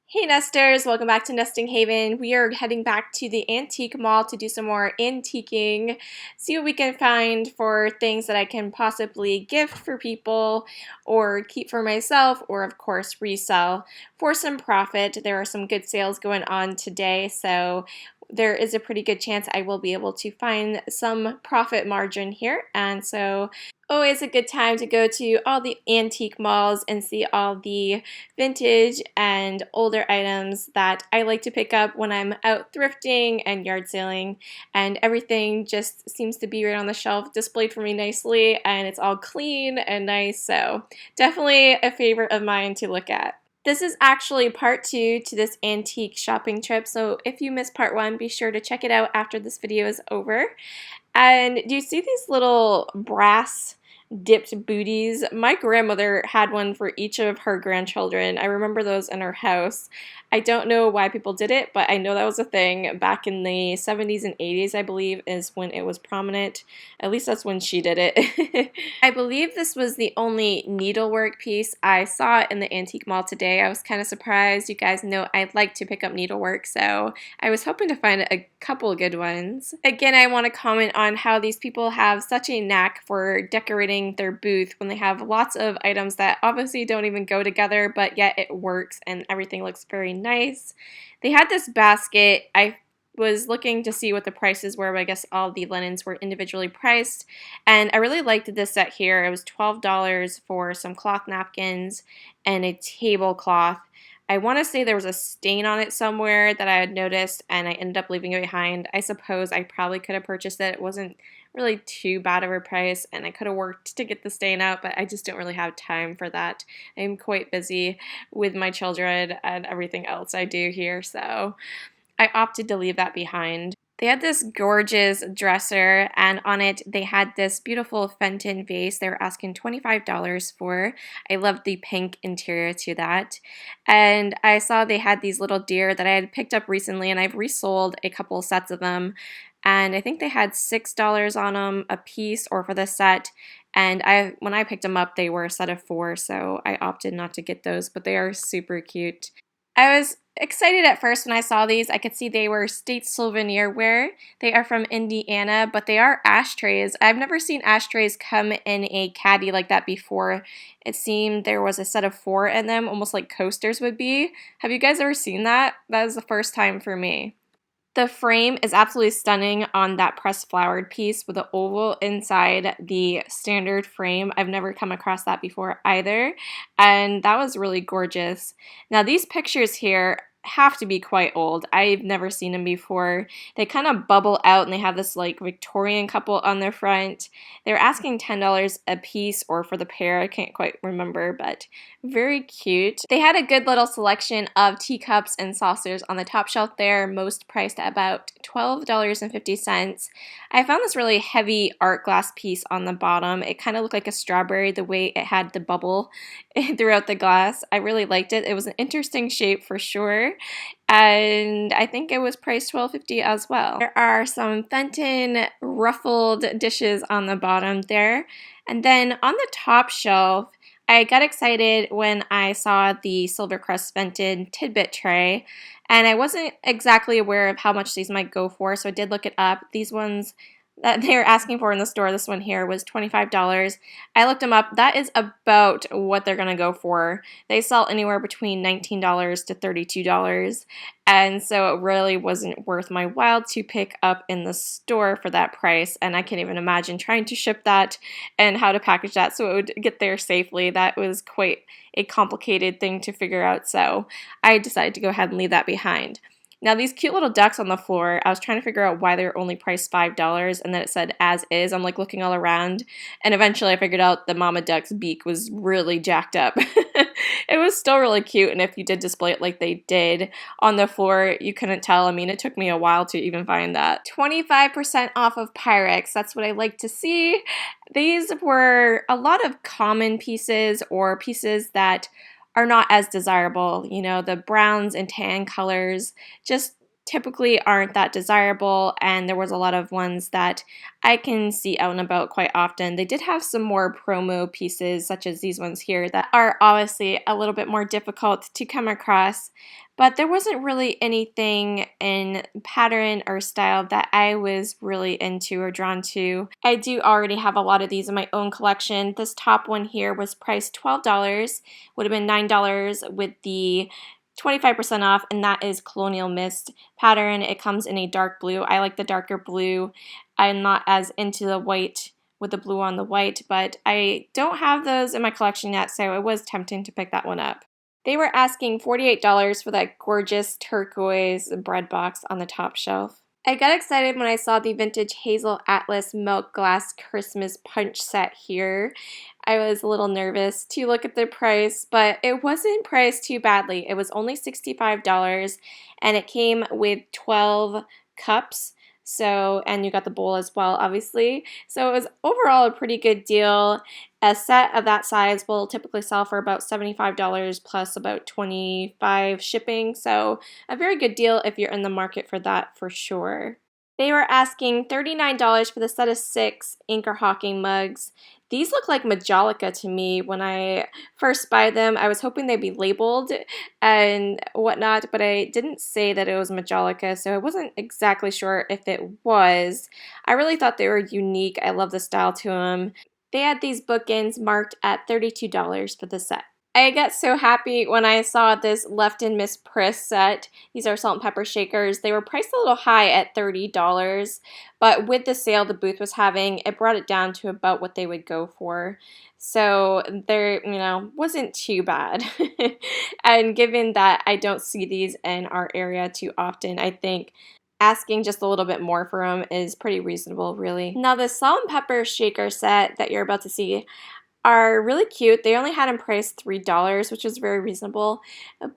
Hey Nesters, welcome back to Nesting Haven. We are heading back to the antique mall to do some more antiquing, see what we can find for things that I can possibly gift for people or keep for myself or of course resell for some profit. There are some good sales going on today, so there is a pretty good chance I will be able to find some profit margin here, and so always a good time to go to all the antique malls and see all the vintage and older items that I like to pick up when I'm out thrifting and yard selling, and everything just seems to be right on the shelf displayed for me nicely, and it's all clean and nice, so definitely a favorite of mine to look at. This is actually part 2 to this antique shopping trip, so if you missed part 1, be sure to check it out after this video is over. And do you see these little brass dipped booties? My grandmother had one for each of her grandchildren. I remember those in her house. I don't know why people did it, but I know that was a thing back in the 70s and 80s, I believe, is when it was prominent. At least that's when she did it. I believe this was the only needlework piece I saw in the antique mall today. I was kind of surprised. You guys know I like to pick up needlework, so I was hoping to find a couple good ones. Again, I want to comment on how these people have such a knack for decorating their booth when they have lots of items that obviously don't even go together, but yet it works and everything looks very nice. They had this basket. I was looking to see what the prices were, but I guess all the linens were individually priced, and I really liked this set here. It was $12 for some cloth napkins and a tablecloth. I want to say there was a stain on it somewhere that I had noticed, and I ended up leaving it behind. I suppose I probably could have purchased it. It wasn't really too bad of a price, and I could have worked to get the stain out, but I just don't really have time for that. I'm quite busy with my children and everything else I do here, so I opted to leave that behind. They had this gorgeous dresser, and on it they had this beautiful Fenton vase they were asking $25 for. I loved the pink interior to that. And I saw they had these little deer that I had picked up recently, and I've resold a couple sets of them. And I think they had $6 on them a piece or for the set. And when I picked them up, they were a set of 4, so I opted not to get those, but they are super cute. I was excited at first when I saw these. I could see they were State Souvenirware. They are from Indiana, but they are ashtrays. I've never seen ashtrays come in a caddy like that before. It seemed there was a set of 4 in them, almost like coasters would be. Have you guys ever seen that? That was the first time for me. The frame is absolutely stunning on that pressed flowered piece with the oval inside the standard frame. I've never come across that before either, and that was really gorgeous. Now these pictures here have to be quite old. I've never seen them before. They kind of bubble out and they have this like Victorian couple on their front. They're asking $10 a piece or for the pair. I can't quite remember, but very cute. They had a good little selection of teacups and saucers on the top shelf there, most priced at about $12.50. I found this really heavy art glass piece on the bottom. It kind of looked like a strawberry the way it had the bubble throughout the glass. I really liked it. It was an interesting shape for sure, and I think it was priced $12.50 as well. There are some Fenton ruffled dishes on the bottom there, and then on the top shelf I got excited when I saw the Silvercrest Fenton tidbit tray, and I wasn't exactly aware of how much these might go for, so I did look it up. These ones that they're asking for in the store, this one here, was $25. I looked them up. That is about what they're going to go for. They sell anywhere between $19 to $32, and so it really wasn't worth my while to pick up in the store for that price, and I can't even imagine trying to ship that and how to package that so it would get there safely. That was quite a complicated thing to figure out, so I decided to go ahead and leave that behind. Now these cute little ducks on the floor, I was trying to figure out why they're only priced $5, and then it said as is. I'm like looking all around, and eventually I figured out the mama duck's beak was really jacked up. It was still really cute, and if you did display it like they did on the floor, you couldn't tell. I mean, it took me a while to even find that. 25% off of Pyrex, that's what I like to see. These were a lot of common pieces or pieces that are not as desirable. You know, the browns and tan colors just typically aren't that desirable, and there was a lot of ones that I can see out and about quite often. They did have some more promo pieces, such as these ones here, that are obviously a little bit more difficult to come across, but there wasn't really anything in pattern or style that I was really into or drawn to. I do already have a lot of these in my own collection. This top one here was priced $12, would have been $9 with the 25% off, and that is Colonial Mist pattern. It comes in a dark blue. I like the darker blue. I'm not as into the white with the blue on the white, but I don't have those in my collection yet, so it was tempting to pick that one up. They were asking $48 for that gorgeous turquoise bread box on the top shelf. I got excited when I saw the vintage Hazel Atlas Milk Glass Christmas Punch set here. I was a little nervous to look at the price, but it wasn't priced too badly. It was only $65, and it came with 12 cups. So, and you got the bowl as well, obviously. So it was overall a pretty good deal. A set of that size will typically sell for about $75 plus about $25 shipping. So a very good deal if you're in the market for that for sure. They were asking $39 for the set of 6 Anchor Hawking mugs. These look like Majolica to me. When I first buy them, I was hoping they'd be labeled and whatnot, but I didn't say that it was Majolica, so I wasn't exactly sure if it was. I really thought they were unique. I love the style to them. They had these bookends marked at $32 for the set. I got so happy when I saw this Left and Miss Priss set. These are salt and pepper shakers. They were priced a little high at $30, but with the sale the booth was having, it brought it down to about what they would go for. So there, wasn't too bad. And given that I don't see these in our area too often, I think asking just a little bit more for them is pretty reasonable, really. Now the salt and pepper shaker set that you're about to see are really cute. They only had them priced $3, which is very reasonable,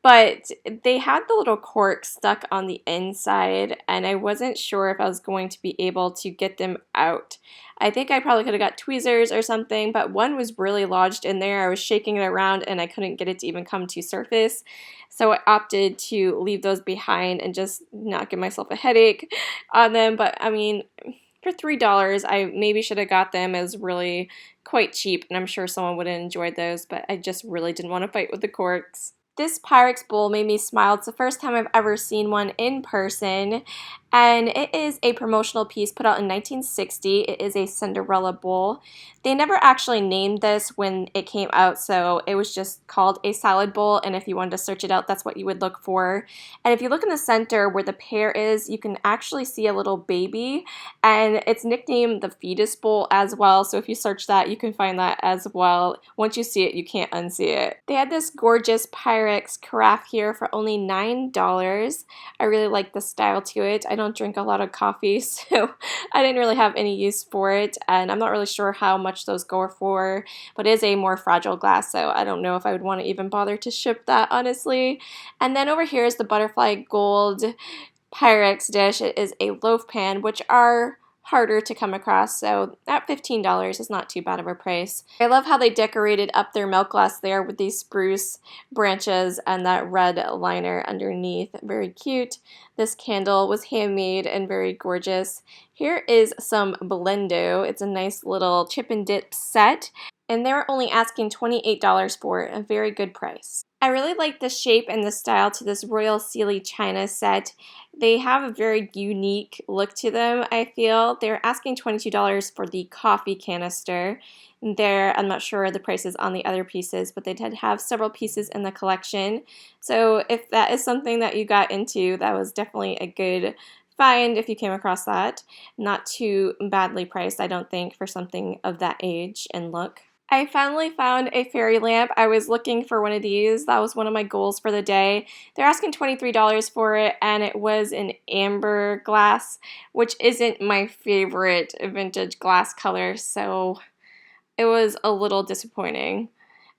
but they had the little cork stuck on the inside, and I wasn't sure if I was going to be able to get them out. I think I probably could have got tweezers or something, but one was really lodged in there. I was shaking it around and I couldn't get it to even come to surface, so I opted to leave those behind and just not give myself a headache on them. But I mean, for $3, I maybe should have got them. It was really quite cheap, and I'm sure someone would have enjoyed those, but I just really didn't want to fight with the corks. This Pyrex bowl made me smile. It's the first time I've ever seen one in person, and it is a promotional piece put out in 1960. It is a Cinderella bowl. They never actually named this when it came out, so it was just called a salad bowl, and if you wanted to search it out, that's what you would look for. And if you look in the center where the pear is, you can actually see a little baby, and it's nicknamed the fetus bowl as well, so if you search that, you can find that as well. Once you see it, you can't unsee it. They had this gorgeous Pyrex carafe here for only $9. I really like the style to it. I don't drink a lot of coffee, so I didn't really have any use for it, and I'm not really sure how much those go for, but it is a more fragile glass, so I don't know if I would want to even bother to ship that, honestly. And then over here is the butterfly gold Pyrex dish. It is a loaf pan, which are harder to come across, so at $15 is not too bad of a price. I love how they decorated up their milk glass there with these spruce branches and that red liner underneath. Very cute. This candle was handmade and very gorgeous. Here is some Blendo. It's a nice little chip and dip set, and they were only asking $28 for it, a very good price. I really like the shape and the style to this Royal Sealy China set. They have a very unique look to them, I feel. They're asking $22 for the coffee canister. I'm not sure the prices on the other pieces, but they did have several pieces in the collection. So if that is something that you got into, that was definitely a good find if you came across that. Not too badly priced, I don't think, for something of that age and look. I finally found a fairy lamp. I was looking for one of these. That was one of my goals for the day. They're asking $23 for it, and it was an amber glass, which isn't my favorite vintage glass color, so it was a little disappointing.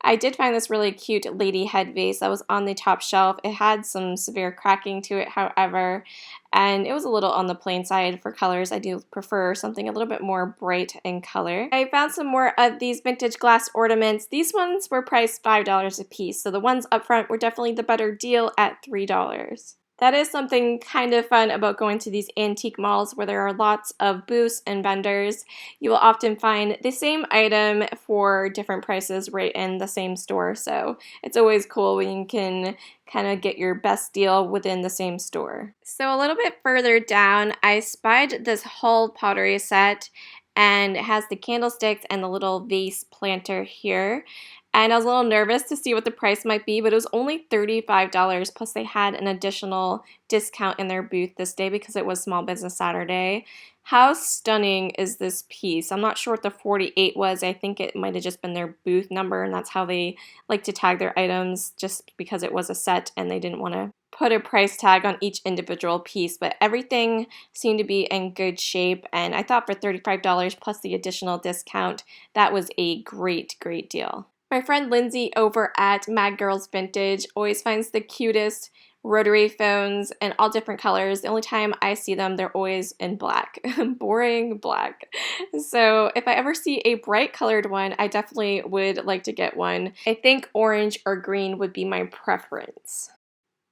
I did find this really cute lady head vase that was on the top shelf. It had some severe cracking to it, however, and it was a little on the plain side for colors. I do prefer something a little bit more bright in color. I found some more of these vintage glass ornaments. These ones were priced $5 a piece, so the ones up front were definitely the better deal at $3. That is something kind of fun about going to these antique malls where there are lots of booths and vendors. You will often find the same item for different prices right in the same store. So it's always cool when you can kind of get your best deal within the same store. So a little bit further down, I spied this Hull pottery set, and it has the candlesticks and the little vase planter here. And I was a little nervous to see what the price might be, but it was only $35, plus they had an additional discount in their booth this day because it was Small Business Saturday. How stunning is this piece? I'm not sure what the 48 was. I think it might have just been their booth number, and that's how they like to tag their items, just because it was a set and they didn't want to put a price tag on each individual piece. But everything seemed to be in good shape, and I thought for $35 plus the additional discount, that was a great deal. My friend Lindsay over at Mad Girls Vintage always finds the cutest rotary phones in all different colors. The only time I see them, they're always in black. Boring black. So if I ever see a bright colored one, I definitely would like to get one. I think orange or green would be my preference.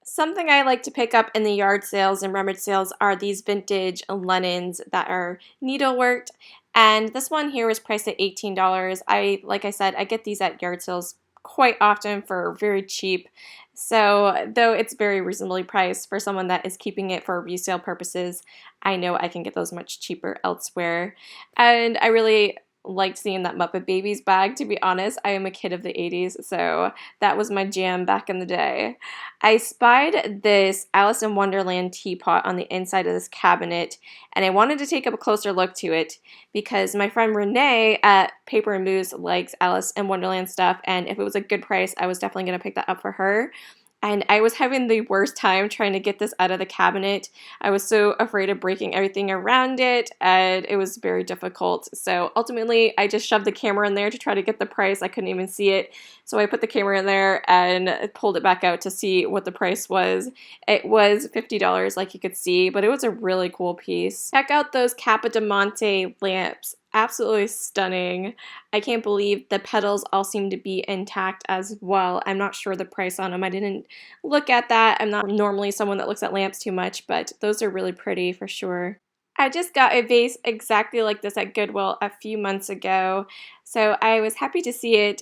Something I like to pick up in the yard sales and rummage sales are these vintage linens that are needleworked. And this one here was priced at $18. Like I said, I get these at yard sales quite often for very cheap. So though it's very reasonably priced for someone that is keeping it for resale purposes, I know I can get those much cheaper elsewhere. And I really liked seeing that Muppet Babies bag, to be honest. I am a kid of the 80s, so that was my jam back in the day. I spied this Alice in Wonderland teapot on the inside of this cabinet, and I wanted to take a closer look to it because my friend Renee at Paper and Moose likes Alice in Wonderland stuff, and if it was a good price, I was definitely going to pick that up for her. And I was having the worst time trying to get this out of the cabinet. I was so afraid of breaking everything around it, and it was very difficult. So ultimately, I just shoved the camera in there to try to get the price. I couldn't even see it. So I put the camera in there and pulled it back out to see what the price was. It was $50, like you could see, but it was a really cool piece. Check out those Capodimonte lamps. Absolutely stunning. I can't believe the petals all seem to be intact as well. I'm not sure the price on them. I didn't look at that. I'm not normally someone that looks at lamps too much, but those are really pretty for sure. I just got a vase exactly like this at Goodwill a few months ago, so I was happy to see it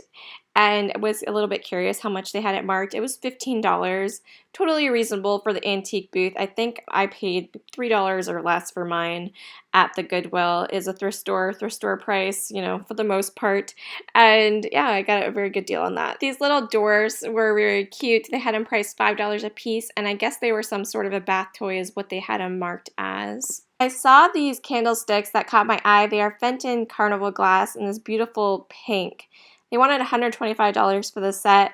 and was a little bit curious how much they had it marked. It was $15, totally reasonable for the antique booth. I think I paid $3 or less for mine at the Goodwill. Is a thrift store price, you know, for the most part. And yeah, I got a very good deal on that. These little doors were very cute. They had them priced $5 a piece, and I guess they were some sort of a bath toy is what they had them marked as. I saw these candlesticks that caught my eye. They are Fenton Carnival glass in this beautiful pink. They wanted $125 for the set.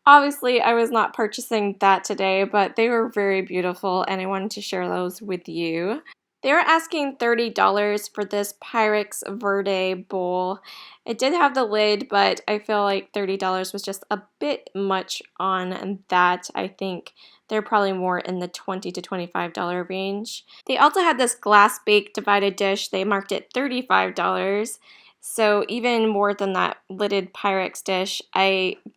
Obviously, I was not purchasing that today, but they were very beautiful, and I wanted to share those with you. They were asking $30 for this Pyrex Verde bowl. It did have the lid, but I feel like $30 was just a bit much on that. I think they're probably more in the $20 to $25 range. They also had this glass bake divided dish. They marked it $35. So even more than that lidded Pyrex dish.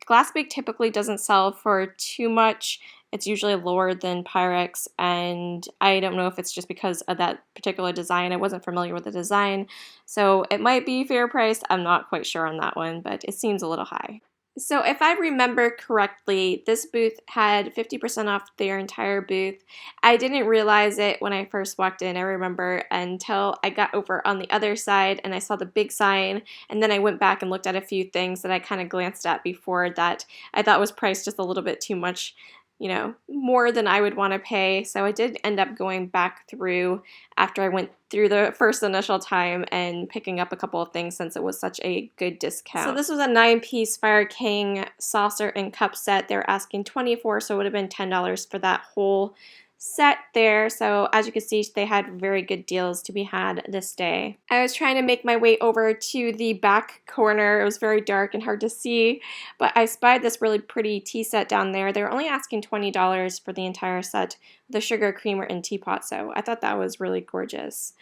Glass bake typically doesn't sell for too much. It's usually lower than Pyrex, and I don't know if it's just because of that particular design. I wasn't familiar with the design, so it might be fair priced. I'm not quite sure on that one, but it seems a little high. So if I remember correctly, this booth had 50% off their entire booth. I didn't realize it when I first walked in, I remember, until I got over on the other side and I saw the big sign, and then I went back and looked at a few things that I kind of glanced at before that I thought was priced just a little bit too much, you know, more than I would want to pay. So I did end up going back through after I went through the first initial time and picking up a couple of things since it was such a good discount. So this was a 9-piece Fire King saucer and cup set. They were asking $24, so it would have been $10 for that whole set there. So as you can see, they had very good deals to be had this day. I was trying to make my way over to the back corner. It was very dark and hard to see, but I spied this really pretty tea set down there. They were only asking $20 for the entire set, the sugar, creamer, and teapot, so I thought that was really gorgeous.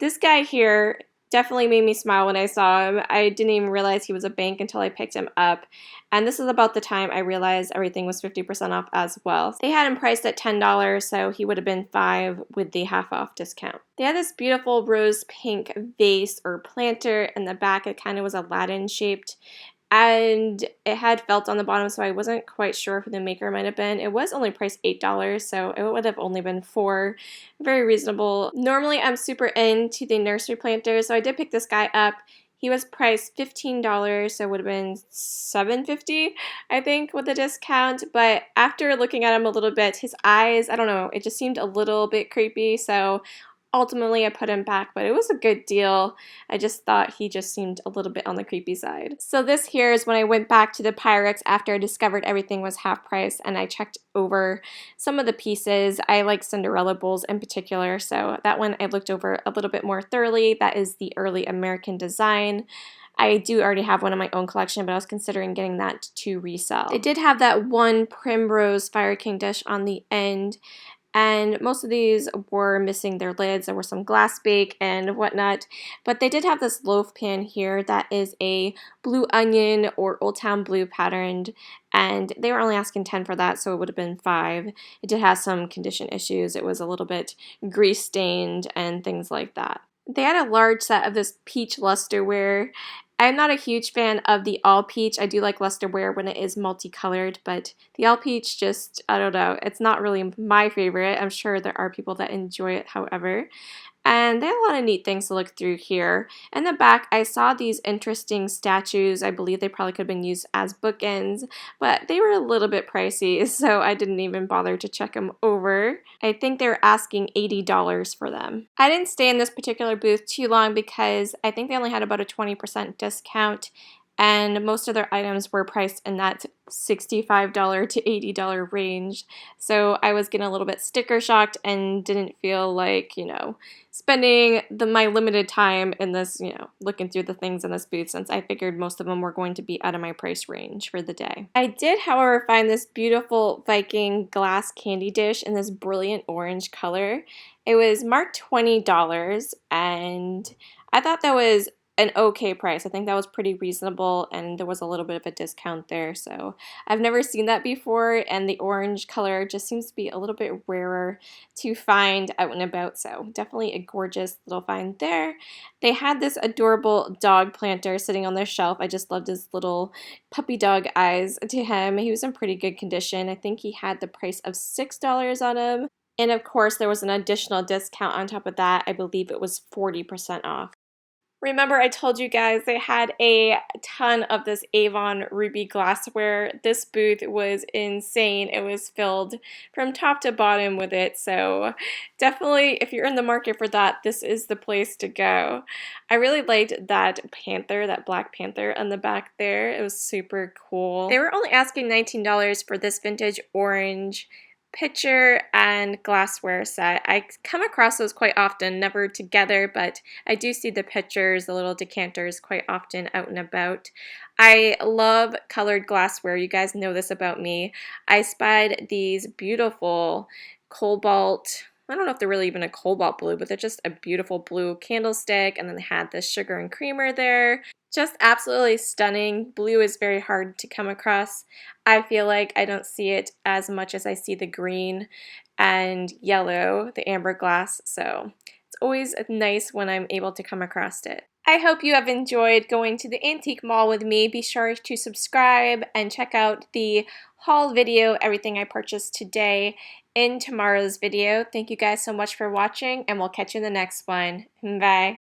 This guy here definitely made me smile when I saw him. I didn't even realize he was a bank until I picked him up. And this is about the time I realized everything was 50% off as well. They had him priced at $10, so he would have been $5 with the half off discount. They had this beautiful rose pink vase or planter in the back. It kind of was Aladdin shaped. And it had felt on the bottom, so I wasn't quite sure who the maker might have been. It was only priced $8, so it would have only been $4. Very reasonable. Normally, I'm super into the nursery planters, so I did pick this guy up. He was priced $15, so it would have been $7.50, I think, with a discount. But after looking at him a little bit, his eyes, I don't know, it just seemed a little bit creepy, so ultimately, I put him back, but it was a good deal. I just thought he just seemed a little bit on the creepy side. So this here is when I went back to the Pyrex after I discovered everything was half price, and I checked over some of the pieces. I like Cinderella bowls in particular, so that one I looked over a little bit more thoroughly. That is the early American design. I do already have one in my own collection, but I was considering getting that to resell. It did have that one Primrose Fire King dish on the end, and most of these were missing their lids. There were some glass bake and whatnot, but they did have this loaf pan here that is a blue onion or Old Town Blue patterned, and they were only asking $10 for that, so it would have been $5. It did have some condition issues. It was a little bit grease stained and things like that. They had a large set of this peach lusterware. I'm not a huge fan of the all peach. I do like lusterware when it is multicolored, but the all peach just, I don't know, it's not really my favorite. I'm sure there are people that enjoy it, however. And they have a lot of neat things to look through here. In the back, I saw these interesting statues. I believe they probably could have been used as bookends, but they were a little bit pricey, so I didn't even bother to check them over. I think they were asking $80 for them. I didn't stay in this particular booth too long because I think they only had about a 20% discount, and most of their items were priced in that $65 to $80 range. So I was getting a little bit sticker shocked and didn't feel like, spending my limited time in this, looking through the things in this booth, since I figured most of them were going to be out of my price range for the day. I did, however, find this beautiful Viking glass candy dish in this brilliant orange color. It was marked $20, and I thought that was an okay price. I think that was pretty reasonable, and there was a little bit of a discount there, so I've never seen that before, and the orange color just seems to be a little bit rarer to find out and about, so definitely a gorgeous little find there. They had this adorable dog planter sitting on their shelf. I just loved his little puppy dog eyes to him. He was in pretty good condition. I think he had the price of $6 on him, and of course there was an additional discount on top of that. I believe it was 40% off. Remember, I told you guys they had a ton of this Avon ruby glassware. This booth was insane. It was filled from top to bottom with it. So definitely, if you're in the market for that, this is the place to go. I really liked that panther, that black panther on the back there. It was super cool. They were only asking $19 for this vintage orange pitcher and glassware set. I come across those quite often, never together, but I do see the pitchers, the little decanters quite often out and about. I love colored glassware. You guys know this about me. I spied these beautiful cobalt, I don't know if they're really even a cobalt blue, but they're just a beautiful blue candlestick, and then they had this sugar and creamer there. Just absolutely stunning. Blue is very hard to come across. I feel like I don't see it as much as I see the green and yellow, the amber glass, so it's always nice when I'm able to come across it. I hope you have enjoyed going to the antique mall with me. Be sure to subscribe and check out the haul video, everything I purchased today, in tomorrow's video. Thank you guys so much for watching, and we'll catch you in the next one. Bye.